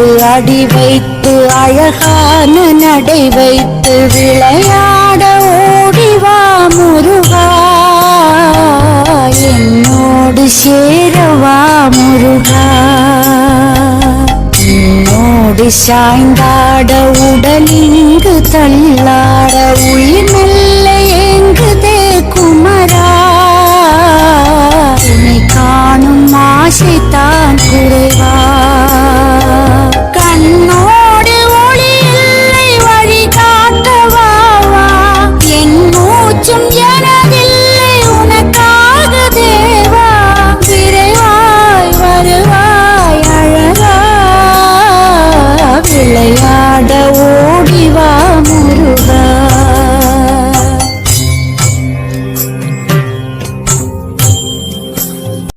மீது அடி வைத்து அழகான நடை வைத்து விளையாட ஓடிவா முருகா, என்னோடு சேரவா முருகா. என்னோடு சாய்ந்தாட உடலிங்கு தள்ளாட உயிர் மெல்ல ஏங்குதே குமரா, உன்னை காணும் ஆசை